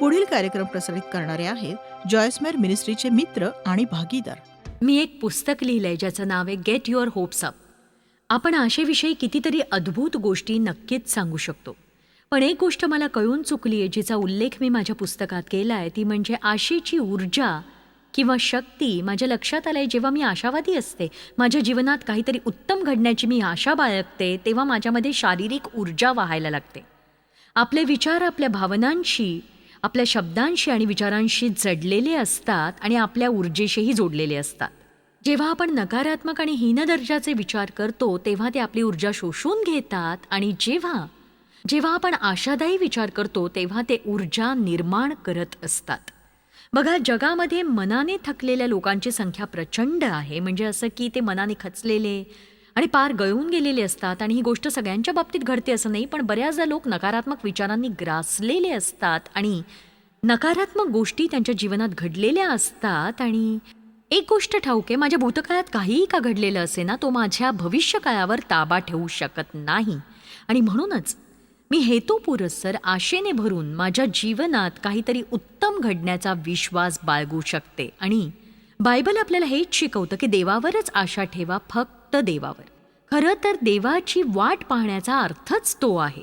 पुढील कार्यक्रम प्रसारित करणारे आहेत जॉयसमेर मिनिस्ट्रीचे मित्र आणि भागीदार. मी एक पुस्तक लिहिलंय ज्याचं नाव आहे गेट युअर होप्स अप. आपण आशेविषयी कितीतरी अद्भुत गोष्टी नक्कीच सांगू शकतो, पण एक गोष्ट मला कळून चुकली आहे जिचा उल्लेख मी माझ्या पुस्तकात केला आहे, ती म्हणजे आशेची ऊर्जा किंवा शक्ती. माझ्या लक्षात आलंय जेव्हा मी आशावादी असते, माझ्या जीवनात काहीतरी उत्तम घडण्याची मी आशा बाळगते, तेव्हा माझ्यामध्ये शारीरिक ऊर्जा वाहायला लागते. आपले विचार आपल्या भावनांशी, आपल्या शब्दांशी आणि विचारांशी जडलेले असतात आणि आपल्या ऊर्जेशीही जोडलेले असतात. जेव्हा आपण नकारात्मक आणि हीन दर्जाचे विचार करतो तेव्हा ते आपली ऊर्जा शोषून घेतात आणि जेव्हा जेव्हा आपण आशादायी विचार करतो तेव्हा ते ऊर्जा निर्माण करत असतात. बघा, जगामध्ये मनाने थकलेल्या लोकांची संख्या प्रचंड आहे. म्हणजे असं की ते मनाने खचलेले आणि पार गळून गेलेले असतात. आणि ही गोष्ट सगळ्यांच्या बाबतीत घडते असं नाही, पण बऱ्याचदा लोक नकारात्मक विचारांनी ग्रासलेले असतात आणि नकारात्मक गोष्टी त्यांच्या जीवनात घडलेल्या असतात. आणि एक गोष्ट ठाऊक आहे, माझ्या भूतकाळात काहीही का घडलेलं असे ना, तो माझ्या भविष्यकाळावर ताबा ठेवू शकत नाही. आणि म्हणूनच मी हेतुपुरस्सर आशेने भरून माझ्या जीवनात काहीतरी उत्तम घडण्याचा विश्वास बाळगू शकते. आणि बायबल आपल्याला हेच शिकवतं की देवावरच आशा ठेवा, फक्त देवावर. खरं तर देवाची वाट पाहण्याचा अर्थच तो आहे.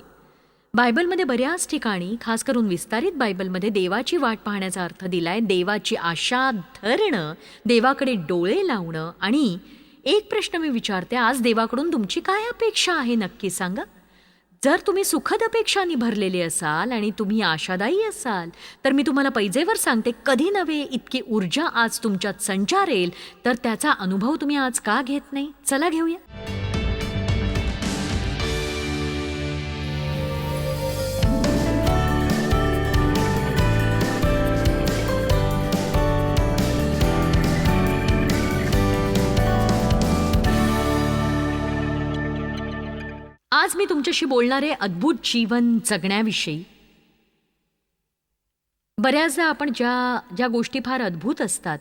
बायबलमध्ये बऱ्याच ठिकाणी, खास करून विस्तारित बायबलमध्ये, देवाची वाट पाहण्याचा अर्थ दिलाय देवाची आशा धरणं, देवाकडे डोळे लावणं. आणि एक प्रश्न मी विचारते, आज देवाकडून तुमची काय अपेक्षा आहे नक्की सांगा. जर तुम्ही सुखद अपेक्षांनी भरलेले असाल आणि तुम्ही आशादायी असाल तर मी तुम्हाला पैजेवर सांगते, कधी नव्हे इतकी ऊर्जा आज तुमच्यात संचारेल. तर त्याचा अनुभव तुम्ही आज का घेत नाही? चला घेऊया. आज मी तुमच्याशी बोलणारे अद्भुत जीवन जगण्याविषयी. बऱ्याचदा आपण ज्या गोष्टी फार अद्भुत असतात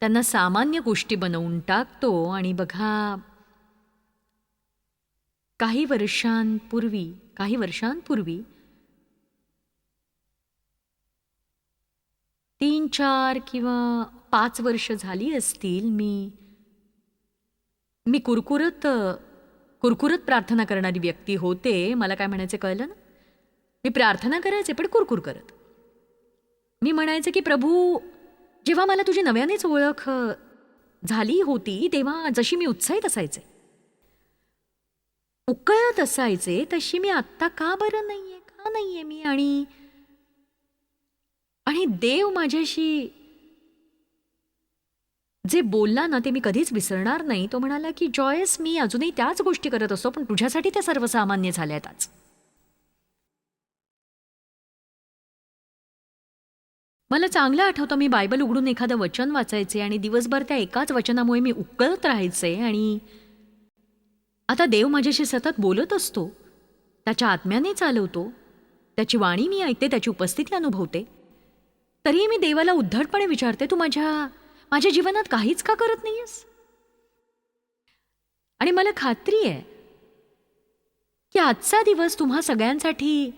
त्यांना सामान्य गोष्टी बनवून टाकतो. आणि बघा, काही वर्षांपूर्वी 3-4 किंवा 5 वर्ष झाली असतील, मी कुरकुरत प्रार्थना करणारी व्यक्ती होते. मला काय म्हणायचं कळलं ना, मी प्रार्थना करायचे पण कुरकुर करत. मी म्हणायचे की प्रभू, जेव्हा मला तुझी नव्यानेच ओळख झाली होती तेव्हा जशी मी उत्साहित असायचे, उकळत असायचे, तशी मी आत्ता का बरं नाहीये, का नाहीये मी. आणि देव माझ्याशी जे बोलला ना ते मी कधीच विसरणार नाही. तो म्हणाला की जॉयस, मी अजूनही त्याच गोष्टी करत असतो, पण तुझ्यासाठी त्या सर्वसामान्य झाल्यात आज. मला चांगलं आठवतं, मी बायबल उघडून एखादं वचन वाचायचे आणि दिवसभर त्या एकाच वचनामुळे मी उकळत राहायचे. आणि आता देव माझ्याशी सतत बोलत असतो, त्याच्या आत्म्याने चालवतो, त्याची वाणी मी ऐकते, त्याची उपस्थिती अनुभवते. तरीही मी देवाला उद्धटपणे विचारते, तू माझ्या जीवनात काहीच का करत नाहीयेस? आणि मला खात्री आहे की आजचा दिवस तुम्हा सगळ्यांसाठी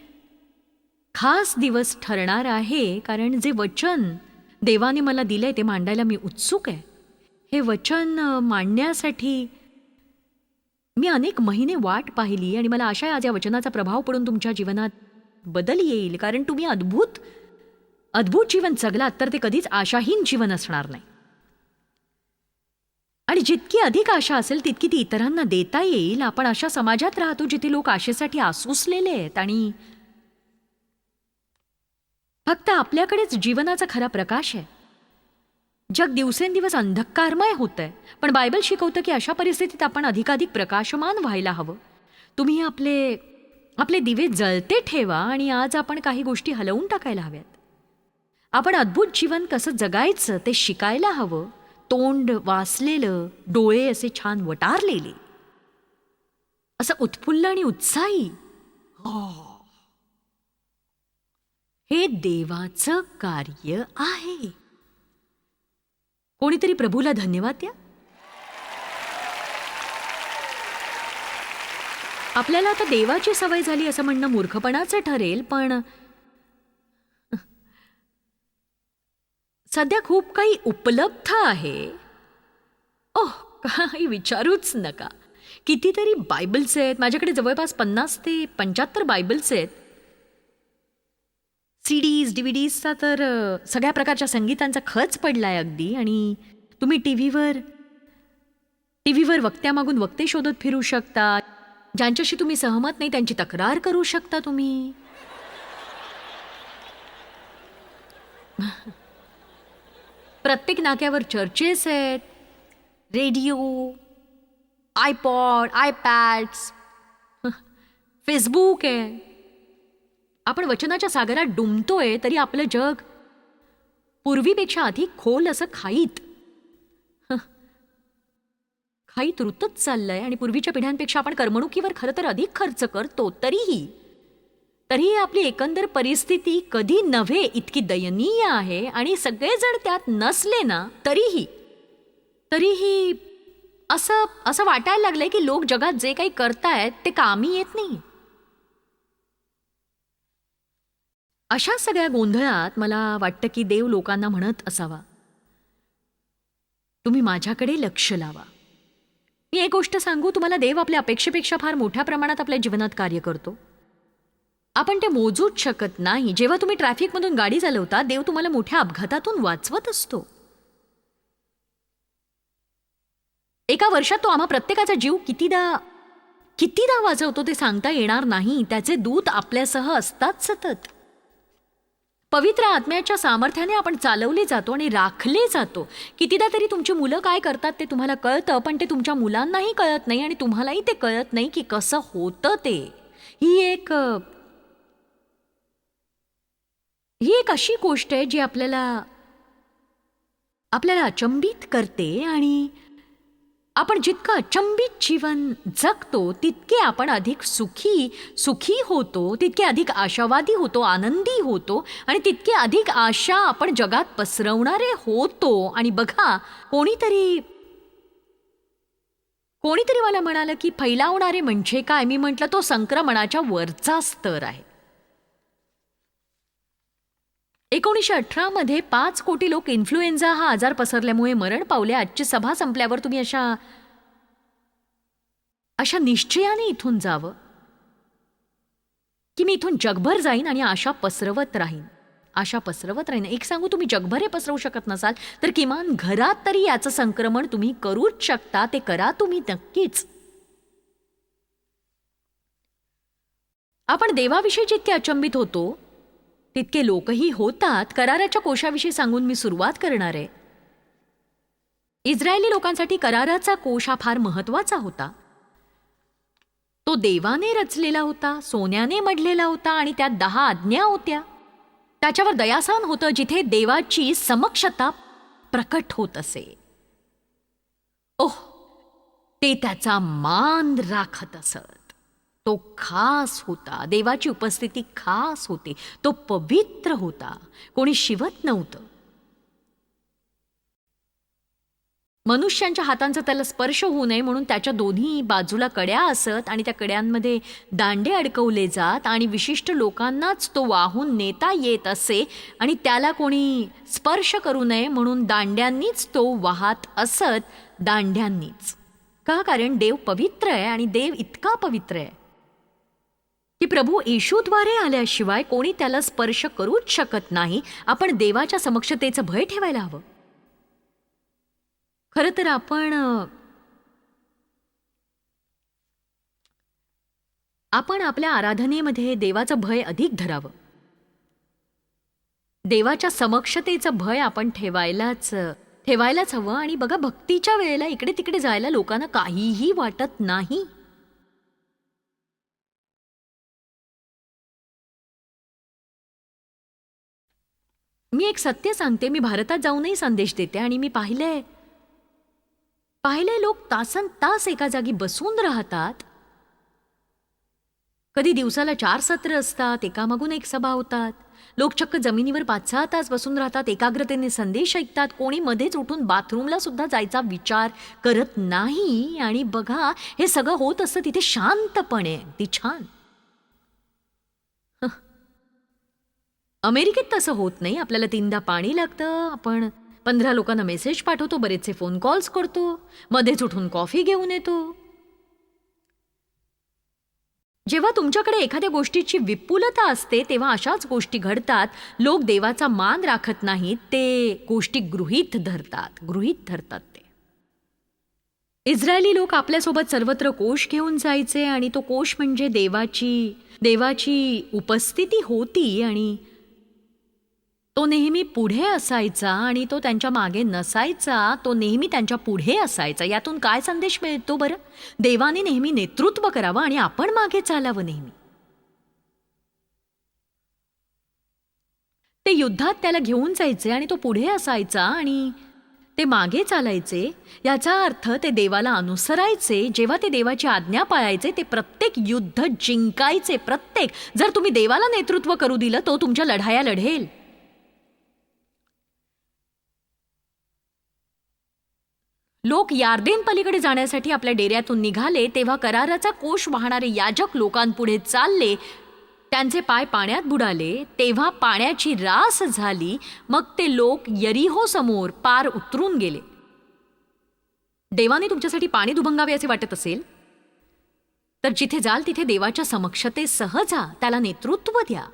खास दिवस ठरणार आहे, कारण जे वचन देवाने मला दिलंय ते मांडायला मी उत्सुक आहे. हे वचन मांडण्यासाठी मी अनेक महिने वाट पाहिली आणि मला आशा आहे आज या वचनाचा प्रभाव पडून तुमच्या जीवनात बदल येईल, कारण तुम्ही अद्भुत जीवन जगलात तर ते कधीच आशाहीन जीवन असणार नाही. आणि जितकी अधिक आशा असेल तितकी ती इतरांना देता येईल. आपण अशा समाजात राहतो जिथे लोक आशेसाठी आसुसलेले आहेत आणि फक्त आपल्याकडेच जीवनाचा खरा प्रकाश आहे. जग दिवसेंदिवस अंधकारमय होतंय, पण बायबल शिकवतं की अशा परिस्थितीत आपण अधिकाधिक प्रकाशमान व्हायला हवं. तुम्ही आपले दिवे जळते ठेवा आणि आज आपण काही गोष्टी हलवून टाकायला हव्यात. आपण अद्भुत जीवन कसं जगायचं ते शिकायला हवं. तोंड वासलेलं, डोळे असे छान वटारलेले, असं उत्फुल्ल आणि उत्साही, हे देवाचं कार्य आहे. कोणीतरी प्रभूला धन्यवाद द्या. आपल्याला आता देवाची सवय झाली असं म्हणणं मूर्खपणाचं ठरेल, पण सध्या खूप काही उपलब्ध आहे. ओह, काही विचारूच नका. कितीतरी बायबल्स आहेत माझ्याकडे. जवळपास 50 ते 75 बायबल्स आहेत. सीडीज DVDsचा तर सगळ्या प्रकारच्या संगीतांचा खच पडलाय अगदी. आणि तुम्ही टीव्हीवर वक्त्यामागून वक्ते शोधत फिरू शकता. ज्यांच्याशी तुम्ही सहमत नाही त्यांची तक्रार करू शकता तुम्ही. प्रत्येक नाक्यावर चर्चेस आहेत, रेडिओ, आयपॉड, आयपॅड्स, फेसबुक आहे. आपण वचनाच्या सागरात डुंबतोय तरी आपलं जग पूर्वीपेक्षा अधिक खोल असं खाईत रुतत चाललंय. आणि पूर्वीच्या पिढ्यांपेक्षा आपण करमणुकीवर खरं तर अधिक खर्च करतो. तरीही आपली एकंदर परिस्थिती कधी नव्हे इतकी दयनीय आहे. आणि सगळेजण त्यात नसले ना तरीही असं वाटायला लागलंय की लोक जगात जे काही करतायत ते कामी येत नाही. अशा सगळ्या गोंधळात मला वाटतं की देव लोकांना म्हणत असावा, तुम्ही माझ्याकडे लक्ष लावा. मी एक गोष्ट सांगू तुम्हाला, देव आपल्या अपेक्षेपेक्षा फार मोठ्या प्रमाणात आपल्या जीवनात कार्य करतो. आपण ते मोजूच शकत नाही. जेव्हा तुम्ही ट्रॅफिकमधून गाडी चालवता देव तुम्हाला मोठ्या अपघातातून वाचवत असतो. एका वर्षात तो आम्हा प्रत्येकाचा जीव कितीदा वाचवतो ते सांगता येणार नाही. त्याचे दूत आपल्यासह असतात सतत. पवित्र आत्म्याच्या सामर्थ्याने आपण चालवले जातो आणि राखले जातो. कितीदा तरी तुमची मुलं काय करतात ते तुम्हाला कळतं, पण ते तुमच्या मुलांनाही कळत नाही आणि तुम्हालाही ते कळत नाही की कसं होतं ते. ही एक अशी गोष्ट आहे जी आपल्याला अचंबित करते. आणि आपण जितकं अचंबित जीवन जगतो तितके आपण अधिक सुखी होतो, तितके अधिक आशावादी होतो, आनंदी होतो आणि तितके अधिक आशा आपण जगात पसरवणारे होतो. आणि बघा, कोणीतरी मला म्हणालं की फैलावणारे म्हणजे काय. मी म्हटलं तो संक्रमणाच्या वरचा स्तर आहे. 1918 मध्ये 5 कोटी लोक इन्फ्लुएन्झा हा आजार पसरल्यामुळे मरण पावले. आजची सभा संपल्यावर तुम्ही अशा निश्चयाने इथून जावं की मी इथून जगभर जाईन आणि आशा पसरवत राहीन. एक सांगू, तुम्ही जगभर हे पसरवू शकत नसाल तर किमान घरात तरी याचं संक्रमण तुम्ही करूच शकता. ते करा तुम्ही नक्कीच. आपण देवाविषयी जितके अचंबित होतो तितके लोकही होतात. कराराच्या कोशाविषयी सांगून मी सुरुवात करणार आहे. इस्रायली लोकांसाठी कराराचा कोश हा फार महत्वाचा होता. तो देवाने रचलेला होता, सोन्याने मढलेला होता आणि त्यात 10 आज्ञा होत्या. त्याच्यावर दयासान होतं जिथे देवाची समक्षता प्रकट होत असे. ओह, ते त्याचा मान राखत असत. तो खास होता. देवाची उपस्थिती खास होती. तो पवित्र होता. कोणी शिवत नव्हतं. मनुष्यांच्या हातांचा त्याला स्पर्श होऊ नये म्हणून त्याच्या दोन्ही बाजूला कड्या असत आणि त्या कड्यांमध्ये दांडे अडकवले जात आणि विशिष्ट लोकांनाच तो वाहून नेता येत असे आणि त्याला कोणी स्पर्श करू नये म्हणून दांड्यांनीच तो वाहत असत. दांड्यांनीच का? कारण देव पवित्र आहे आणि देव इतका पवित्र आहे की प्रभू येशूद्वारे आल्याशिवाय कोणी त्याला स्पर्श करूच शकत नाही. आपण देवाच्या समक्षतेचं भय ठेवायला हवं. खरं तर आपण आपल्या आराधनेमध्ये देवाचं भय अधिक धरावं. देवाच्या समक्षतेचं भय आपण ठेवायलाच हवं. आणि बघा, भक्तीच्या वेळेला इकडे तिकडे जायला लोकांना काहीही वाटत नाही. मी एक सत्य सांगते. मी भारतात जाऊनही संदेश देते आणि मी पाहिलंय लोक तासन तास एका जागी बसून राहतात. कधी दिवसाला 4 सत्र असतात, एकामागून एक सभा होतात. लोक चक्क जमिनीवर 5-6 तास बसून राहतात, एकाग्रतेने संदेश ऐकतात. कोणी मध्येच उठून बाथरूमला सुद्धा जायचा विचार करत नाही. आणि बघा, हे सगळं होत असतं तिथे शांतपणे. ती छान. अमेरिकेत तसं होत नाही. आपल्याला 3दा पाणी लागतं, आपण 15 लोकांना मेसेज पाठवतो, बरेचसे फोन कॉल्स करतो, मध्येच उठून कॉफी घेऊन येतो. जेव्हा तुमच्याकडे एखाद्या गोष्टीची विपुलता असते तेव्हा अशाच गोष्टी घडतात. लोक देवाचा मान राखत नाहीत, ते गोष्टी गृहीत धरतात ते. इस्रायली लोक आपल्यासोबत सर्वत्र कोष घेऊन जायचे आणि तो कोष म्हणजे देवाची उपस्थिती होती आणि तो नेहमी पुढे असायचा आणि तो त्यांच्या मागे नसायचा, तो नेहमी त्यांच्या पुढे असायचा. यातून काय संदेश मिळतो बरं? देवाने नेहमी नेतृत्व करावं आणि आपण मागे चालावं नेहमी. ते युद्धात त्याला घेऊन जायचे आणि तो पुढे असायचा आणि ते मागे चालायचे. याचा अर्थ ते देवाला अनुसरायचे. जेव्हा ते देवाची आज्ञा पाळायचे ते प्रत्येक युद्ध जिंकायचे. जर तुम्ही देवाला नेतृत्व करू दिलं तो तुमच्या लढाया लढेल. लोक यार्देन पलीकडे जाण्यासाठी आपल्या डेऱ्यातून निघाले तेव्हा कराराचा कोष वाहणारे याजक लोकांपुढे चालले. त्यांचे पाय पाण्यात बुडाले तेव्हा पाण्याची रास झाली. मग ते लोक यरीहो समोर पार उतरून गेले. देवाने तुमच्यासाठी पाणी दुभंगावे असे वाटत असेल तर जिथे जाल तिथे देवाच्या समक्षतेसह जा, त्याला नेतृत्व द्या.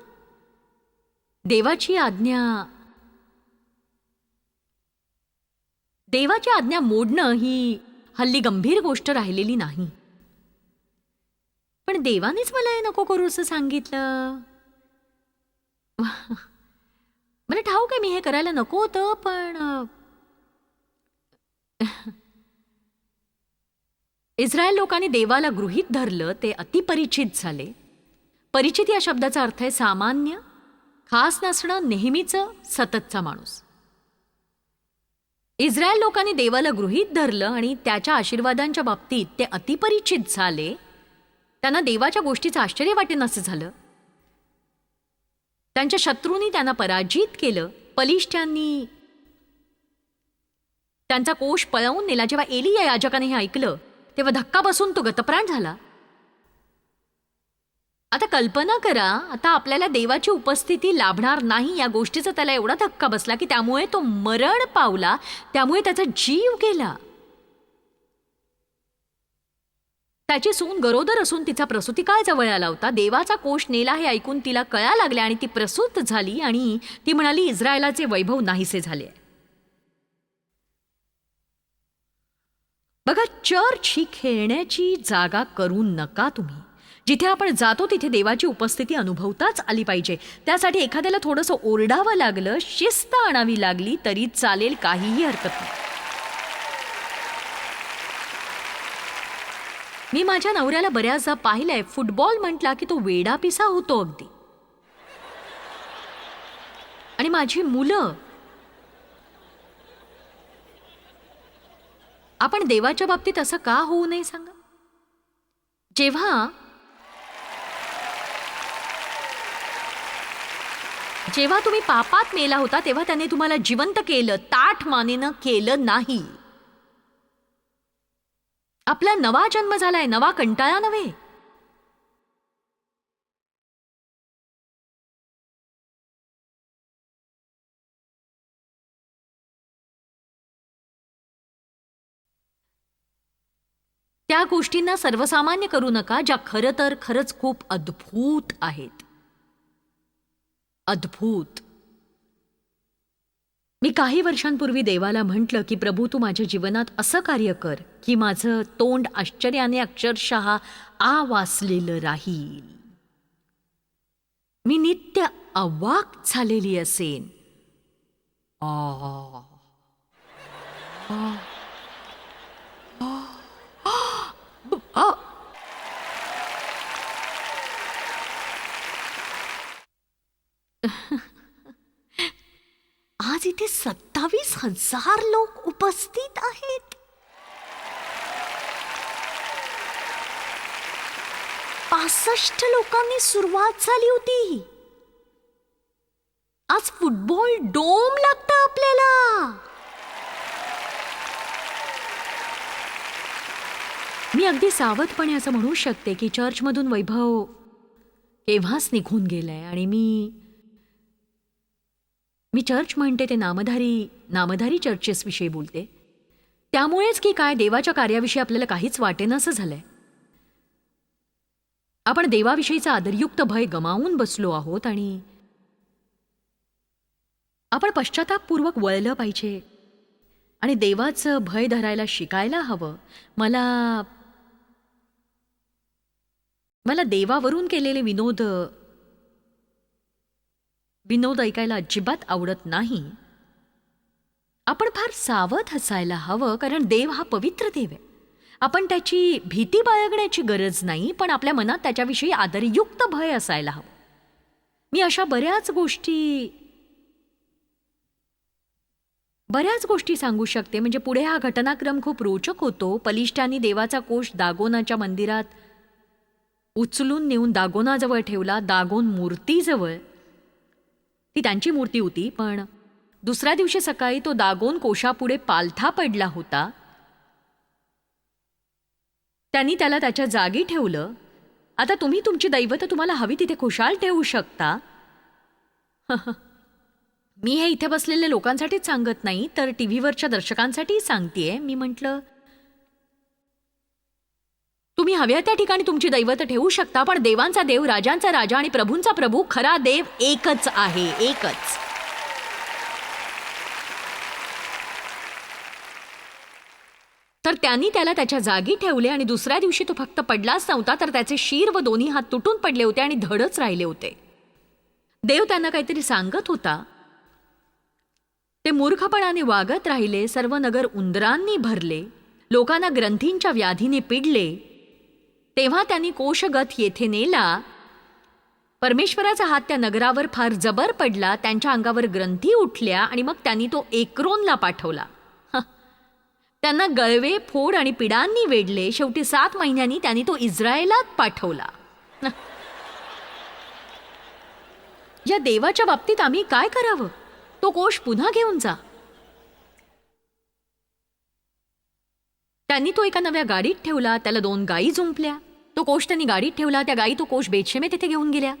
देवाची आज्ञा मोडणं ही हल्ली गंभीर गोष्ट राहिलेली नाही. पण देवानेच मला हे नको करू असं सांगितलं. मला ठाऊक आहे मी हे करायला नको होतं, पण इस्रायल लोकांनी देवाला गृहीत धरलं, ते अतिपरिचित झाले. परिचित या शब्दाचा अर्थ आहे सामान्य, खास नसणं, नेहमीचं, सततचा माणूस. इस्रायल लोकांनी देवाला गृहीत धरलं आणि त्याच्या आशीर्वादांच्या बाबतीत ते अतिपरिचित झाले. त्यांना देवाच्या गोष्टीचं आश्चर्य वाटेनासं झालं. त्यांच्या शत्रूंनी त्यांना पराजित केलं. पलिष्ठ्यांनी त्यांचा कोष पळवून नेला. जेव्हा एली या याजकाने हे ऐकलं तेव्हा धक्का बसून तो गतप्राण झाला. आता कल्पना करा, आता आपल्याला देवाची उपस्थिती लाभणार नाही या गोष्टीचा त्याला एवढा धक्का बसला की त्यामुळे तो मरण पावला, त्यामुळे त्याचा जीव गेला. त्याची सून गरोदर असून तिचा प्रसूतिकाळ जवळ आला होता. देवाचा कोष नेला हे ऐकून तिला कळा लागल्या आणि ती प्रसूत झाली आणि ती म्हणाली, इस्रायलाचे वैभव नाहीसे झाले. बघा, चर्च ही खेळण्याची जागा करू नका तुम्ही. जिथे आपण जातो तिथे देवाची उपस्थिती अनुभवताच आली पाहिजे. त्यासाठी एखाद्याला थोडंसं ओरडावं लागलं, शिस्त आणावी लागली तरी चालेल, काहीही हरकत नाही. मी माझ्या नवऱ्याला बऱ्याचदा पाहिलंय, फुटबॉल म्हटला की तो वेडापिसा होतो अगदी. आणि माझी मुलं, आपण देवाच्या बाबतीत असं का होऊ नये सांगा? जेव्हा तुम्ही पापात मेला होता तेव्हा त्याने तुम्हाला जिवंत केलं, ताठ मानेनं केलं नाही. आपला नवा जन्म झालाय, नवा कंटाळा नव्हे. त्या गोष्टींना सर्वसामान्य करू नका ज्या खरं तर खरंच खूप अद्भुत आहेत. अद्भुत. मी काही वर्षांपूर्वी देवाला म्हटलं की प्रभू, तू माझ्या जीवनात असं कार्य कर की माझं तोंड आश्चर्याने अक्षरशः आवासलेलं राहील. मी नित्य अवाक झालेली असेन. आज इथे 27,000 लोक उपस्थित आहेत. 65 लोकांनी सुरुवात झाली होती. आज फुटबॉल डोम लागतं आपल्याला. मी अगदी सावधपणे असं म्हणू शकते की चर्चमधून वैभव केव्हाच निघून गेलाय आणि मी मी चर्च म्हणते ते नामधारी चर्चेसविषयी बोलते. त्यामुळेच की काय देवाच्या कार्याविषयी आपल्याला काहीच वाटेनासं झालंय. आपण देवाविषयीचा आदरयुक्त भय गमावून बसलो आहोत आणि आपण पश्चातापपूर्वक वळलं पाहिजे आणि देवाचं भय धरायला शिकायला हवं. मला देवावरून केलेले विनोद ऐकायला अजिबात आवडत नाही. आपण फार सावध असायला हवं, कारण देव हा पवित्र देव आहे. आपण त्याची भीती बाळगण्याची गरज नाही, पण आपल्या मनात त्याच्याविषयी आदरयुक्त भय असायला हवं. मी अशा बऱ्याच गोष्टी सांगू शकते. म्हणजे पुढे हा घटनाक्रम खूप रोचक होतो. पलिष्ठांनी देवाचा कोष दागोनाच्या मंदिरात उचलून नेऊन दागोनाजवळ ठेवला. दागोन मूर्तीजवळ. ती त्यांची मूर्ती होती, पण दुसऱ्या दिवशी सकाळी तो दागोन कोशापुढे पालथा पडला होता. त्यांनी त्याला त्याच्या जागी ठेवलं. आता तुम्ही तुमची दैवत तुम्हाला हवी तिथे खुशाल ठेवू शकता. मी हे इथे बसलेल्या लोकांसाठीच सांगत नाही, तर टीव्हीवरच्या दर्शकांसाठीही सांगतेय. मी म्हटलं, तुम्ही हव्या त्या ठिकाणी तुमची दैवत ठेवू शकता, पण देवांचा देव, राजांचा राजा आणि प्रभूंचा प्रभू, खरा देव एकच आहे, एकच. तर त्यांनी त्याला त्याच्या जागी ठेवले आणि दुसऱ्या दिवशी तो फक्त पडलाच नव्हता, तर त्याचे शीर व दोन्ही हात तुटून पडले होते आणि धडच राहिले होते. देव त्यांना काहीतरी सांगत होता. ते मूर्खपणाने वागत राहिले. सर्व नगर उंदरांनी भरले. लोकांना ग्रंथींच्या व्याधीने पिडले. तेव्हा त्यांनी कोशगत येथे नेला. परमेश्वराचा हात त्या नगरावर फार जबर पडला. त्यांच्या अंगावर ग्रंथी उठल्या आणि मग त्यांनी तो एक्रोनला पाठवला. त्यांना गळवे, फोड आणि पिडांनी वेढले. शेवटी 7 महिन्यांनी त्यांनी तो इस्रायलात पाठवला. या देवाच्या बाबतीत आम्ही काय करावं? तो कोश पुन्हा घेऊन जा. त्यांनी तो एका नव्या गाडीत ठेवला. त्याला 2 गायी जुंपल्या. तो कोश त्यांनी गाडीत ठेवला. त्या गायी तो कोश बेतशेमे तिथे घेऊन गेल्या.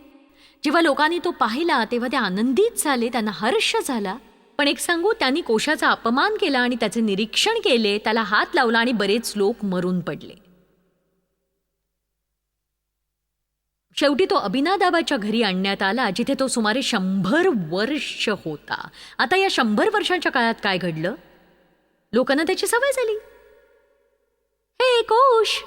जेव्हा लोकांनी तो पाहिला तेव्हा ते आनंदित झाले. त्यांना हर्ष झाला. पण एक सांगू, त्यांनी कोशाचा अपमान केला आणि त्याचे निरीक्षण केले. त्याला हात लावला आणि बरेच लोक मरून पडले. शेवटी तो अभिनादाबाच्या घरी आणण्यात आला, जिथे तो सुमारे 100 वर्ष होता. आता या 100 वर्षांच्या काळात काय घडलं? लोकांना त्याची सवय झाली. हे कोश.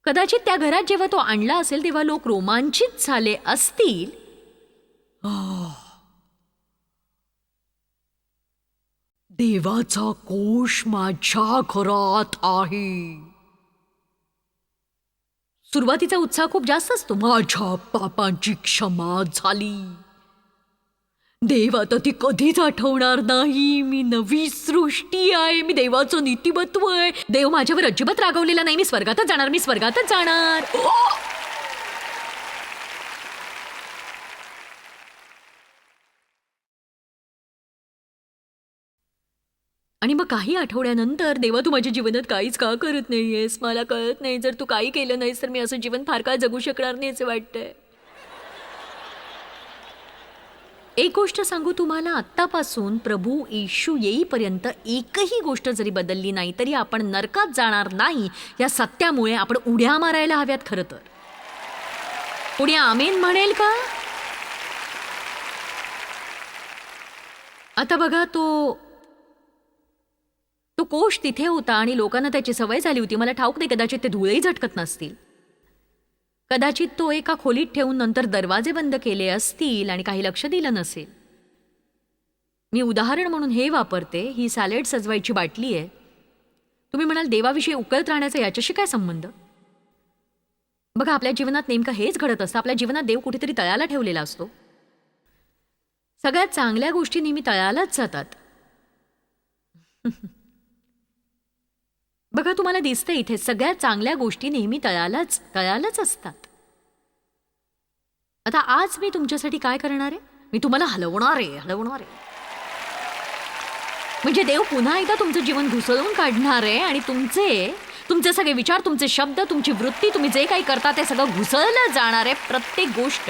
कदाचित त्या घरात जेव्हा तो आणला असेल तेव्हा लोक रोमांचित झाले असतील. देवाचा कोश माझ्या घरात आहे. सुरुवातीचा उत्साह खूप जास्त असतो. माझ्या पापांची क्षमा झाली. देव आता ती कधीच आठवणार नाही. मी नवी सृष्टी आहे. मी देवाचं नीतिमत्व आहे. देव माझ्यावर अजिबात रागवलेला नाही. मी स्वर्गातच जाणार. मी स्वर्गातच जाणार. आणि मग काही आठवड्यानंतर, देवा तू माझ्या जीवनात काहीच का करत नाहीयेस? मला कळत नाही. जर तू काही केलं नाहीस तर मी असं जीवन फार काळ जगू शकणार नाही असं वाटतंय. एक गोष्ट सांगू तुम्हाला, आत्तापासून प्रभू येशू येईपर्यंत एकही गोष्ट जरी बदलली नाही तरी आपण नरकात जाणार नाही. या सत्यामुळे आपण उड्या मारायला हव्यात. खरं तर कोणी आमेन म्हणेल का? आता बघा, तो कोश तिथे होता आणि लोकांना त्याची सवय झाली होती. मला ठाऊक नाही, कदाचित ते धुळेही झटकत नसतील. कदाचित तो एका खोलीत ठेवून नंतर दरवाजे बंद केले असतील आणि काही लक्ष दिलं नसेल. मी उदाहरण म्हणून हे वापरते. ही सॅलड सजवायची बाटली आहे. तुम्ही म्हणाल, देवाविषयी उकळत राहण्याचा याच्याशी काय संबंध? बघा, आपल्या जीवनात नेमकं हेच घडत असतं. आपल्या जीवनात देव कुठेतरी तळाला ठेवलेला असतो. सगळ्यात चांगल्या गोष्टी नेहमी तळालाच जातात. बघा, तुम्हाला दिसतं इथे सगळ्यात चांगल्या गोष्टी नेहमी तळालाच असतात. आता आज मी तुमच्यासाठी काय करणार आहे? मी तुम्हाला हलवणार आहे. म्हणजे देव पुन्हा एकदा तुमचं जीवन घुसळून काढणार आहे आणि तुमचे सगळे विचार, तुमचे शब्द, तुमची वृत्ती, तुम्ही जे काही करता ते सगळं घुसळलं जाणार आहे. प्रत्येक गोष्ट.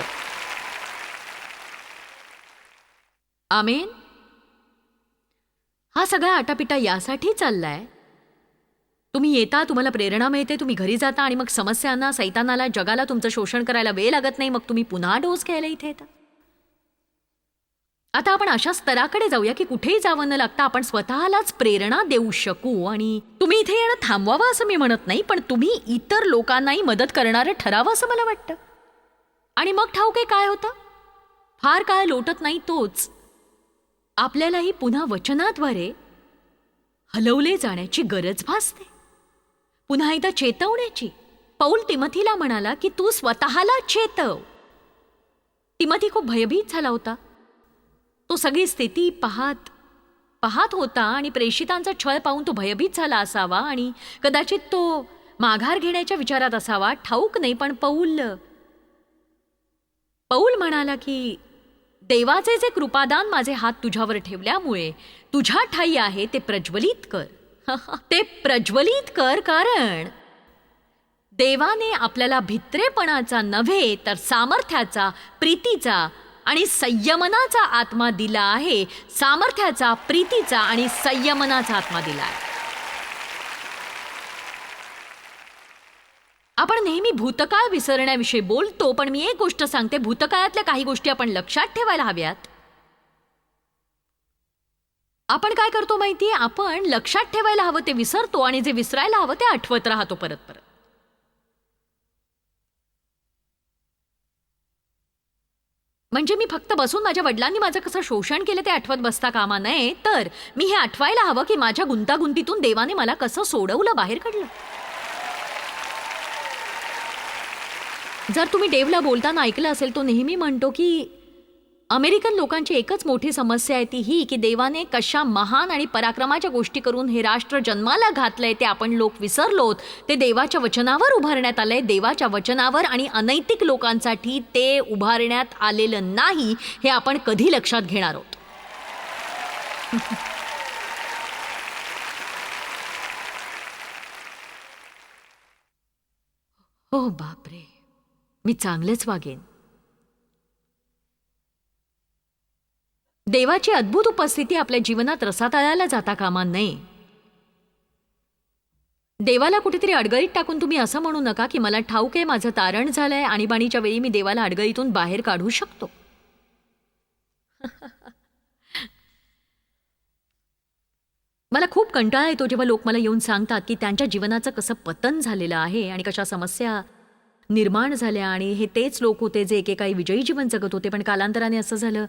आमेन. हा सगळा आटापिटा यासाठी चाललाय, तुम्ही येता, तुम्हाला प्रेरणा मिळते, तुम्ही घरी जाता आणि मग समस्यांना, सैतानाला, जगाला तुमचं शोषण करायला वेळ लागत नाही, मग तुम्ही पुन्हा डोस घ्यायला इथे येता. आता आपण अशा स्तराकडे जाऊया की कुठेही जावं न लागता आपण स्वतःलाच प्रेरणा देऊ शकू. आणि तुम्ही इथे येणं थांबवावं असं मी म्हणत नाही, पण तुम्ही इतर लोकांनाही मदत करणारं ठरावं असं मला वाटतं. आणि मग ठाऊके काय होतं, फार काळ लोटत नाही तोच आपल्यालाही पुन्हा वचनाद्वारे हलवले जाण्याची गरज भासते, पुन्हा एकदा चेतवण्याची. पौल तिमथीला म्हणाला की तू स्वतःला चेतव. तिमथी खूप भयभीत झाला होता. तो सगळी स्थिती पाहत होता आणि प्रेषितांचा छळ पाहून तो भयभीत झाला असावा आणि कदाचित तो माघार घेण्याच्या विचारात असावा, ठाऊक नाही. पण पौल म्हणाला की देवाचे जे कृपादान माझे हात तुझ्यावर ठेवल्यामुळे तुझ्या ठाई आहे ते प्रज्वलित कर. ते प्रज्वलित कर, कारण देवाने आपल्याला भित्रेपणाचा नव्हे तर सामर्थ्याचा, प्रीतीचा आणि संयमनाचा आत्मा दिला आहे. सामर्थ्याचा, प्रीतीचा आणि संयमनाचा आत्मा दिला आहे. आपण नेहमी भूतकाळ विसरण्याविषयी बोलतो, पण मी एक गोष्ट सांगते, भूतकाळातल्या काही गोष्टी आपण लक्षात ठेवायला हव्यात. आपण काय करतो माहितीये, आपण लक्षात ठेवायला हवं ते विसरतो आणि जे विसरायला हवं ते आठवत राहतो परत परत. म्हणजे मी फक्त बसून माझ्या वडिलांनी माझं कसं शोषण केलं ते आठवत बसता कामा नये, तर मी हे आठवायला हवं की माझ्या गुंतागुंतीतून देवाने मला कसं सोडवलं, बाहेर काढलं. जर तुम्ही डेव्हला बोलताना ऐकलं असेल, तो नेहमी म्हणतो की अमेरिकन लोकांची एकच मोठी समस्या आहे ती ही की देवाने कशा महान आणि पराक्रमाच्या गोष्टी करून हे राष्ट्र जन्माला घातलंय ते आपण लोक विसरलोत. ते देवाच्या वचनावर उभारण्यात आलंय, देवाच्या वचनावर, आणि अनैतिक लोकांसाठी ते उभारण्यात आलेलं नाही हे आपण कधी लक्षात घेणार आहोत. हो बापरे, मी चांगलेच वागेन. देवाची अद्भुत उपस्थिती आपल्या जीवनात रसातळाला जाता कामा नये. देवाला कुठेतरी अडगळीत टाकून तुम्ही असं म्हणू नका की मला ठाऊक आहे माझं तारण झालंय, आणीबाणीच्या वेळी मी देवाला अडगळीतून बाहेर काढू शकतो. मला खूप कंटाळा येतो जेव्हा लोक मला येऊन सांगतात की त्यांच्या जीवनाचं कसं पतन झालेलं आहे आणि कशा समस्या निर्माण झाल्या, आणि हे तेच लोक होते जे एकेकाळी विजयी जीवन जगत होते, पण कालांतराने असं झालं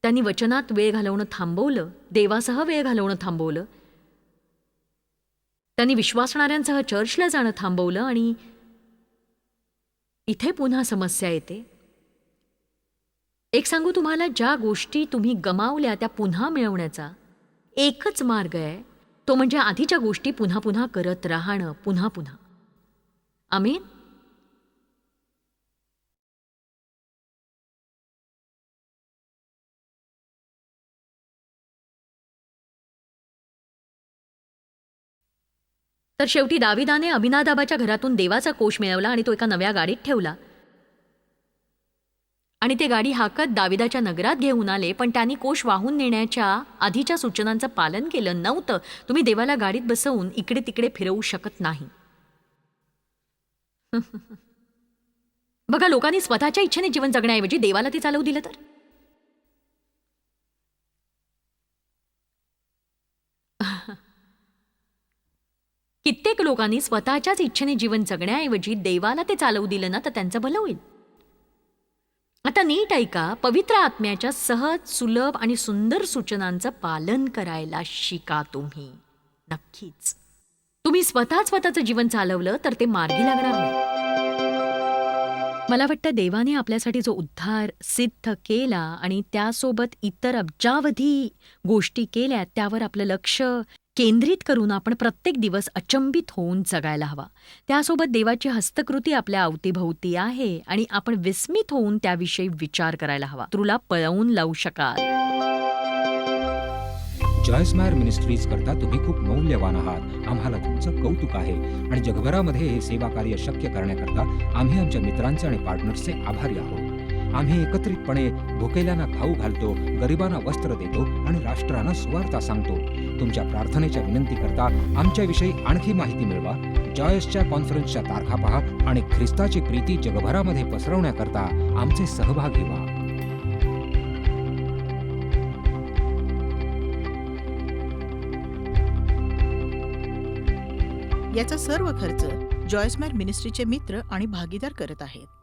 त्यांनी वचनात वेळ घालवणं थांबवलं, देवासह वेळ घालवणं थांबवलं, त्यांनी विश्वासणाऱ्यांसह चर्चला जाणं थांबवलं, आणि इथे पुन्हा समस्या येते. एक सांगू तुम्हाला, ज्या गोष्टी तुम्ही गमावल्या त्या पुन्हा मिळवण्याचा एकच मार्ग आहे, तो म्हणजे आधीच्या गोष्टी पुन्हा पुन्हा करत राहणं, पुन्हा पुन्हा. आमेन. तर शेवटी दाविदाने अभिनादाबाच्या घरातून देवाचा कोश मिळवला आणि तो एका नव्या गाडीत ठेवला, आणि ते गाडी हाकत दाविदाच्या नगरात घेऊन आले. पण त्यांनी कोश वाहून नेण्याच्या आधीच्या सूचनांचं पालन केलं नव्हतं. तुम्ही देवाला गाडीत बसवून इकडे तिकडे फिरवू शकत नाही. बघा, लोकांनी स्वतःच्या इच्छेने जीवन जगण्याऐवजी देवाला ते चालवू दिलं तर कित्येक लोकांनी स्वतःच्याच इच्छेने जीवन जगण्याऐवजी देवाला ते चालवू दिलं ना तर त्यांचं भलं होईल. आता नीट ऐका, पवित्र आत्म्याच्या सहज, सुलभ आणि सुंदर सूचनांचं पालन करायला शिका तुम्ही. नक्कीच तुम्ही स्वतःचं जीवन चालवलं तर ते मार्गी लागणार नाही. मला वाटतं देवाने आपल्यासाठी जो उद्धार सिद्ध केला आणि त्यासोबत इतर अब्जावधी गोष्टी केल्या त्यावर आपलं लक्ष केंद्रित करून आपण प्रत्येक दिवस अचंबित होऊन जगायला हवा. त्यासोबत देवाची हस्तकृती आपल्या अवतीभोवती आहे आणि आपण विस्मित होऊन त्याविषयी विचार करायला हवा. तुला पळवून लावू शकाल. जॉयस्मायर मिनिस्ट्रीज करता तुम्ही खूप मौल्यवान आहात. आम्हाला तुमचं कौतुक आहे आणि जगभरामध्ये हे सेवा कार्य शक्य करण्याकरता आम्ही आमच्या मित्रांचे आणि पार्टनर्सचे आभारी आहोत. आम्ही एकत्रितपणे भुकेल्यांना खाऊ घालतो, गरिबांना वस्त्र देतो आणि राष्ट्रांना सुवार्ता सांगतो. तुमच्या प्रार्थनेच्या विनंती करता आमच्याविषयी आणखी माहिती मिळवा. जॉयसच्या कॉन्फरन्सच्या तारखा पहा आणि ख्रिस्ताची प्रीती जगभरामध्ये पसरवण्याकरता आमचे सहभागी व्हा. याचा सर्व खर्च जॉयस्मॅर मिनिस्ट्रीचे मित्र आणि भागीदार करत आहेत.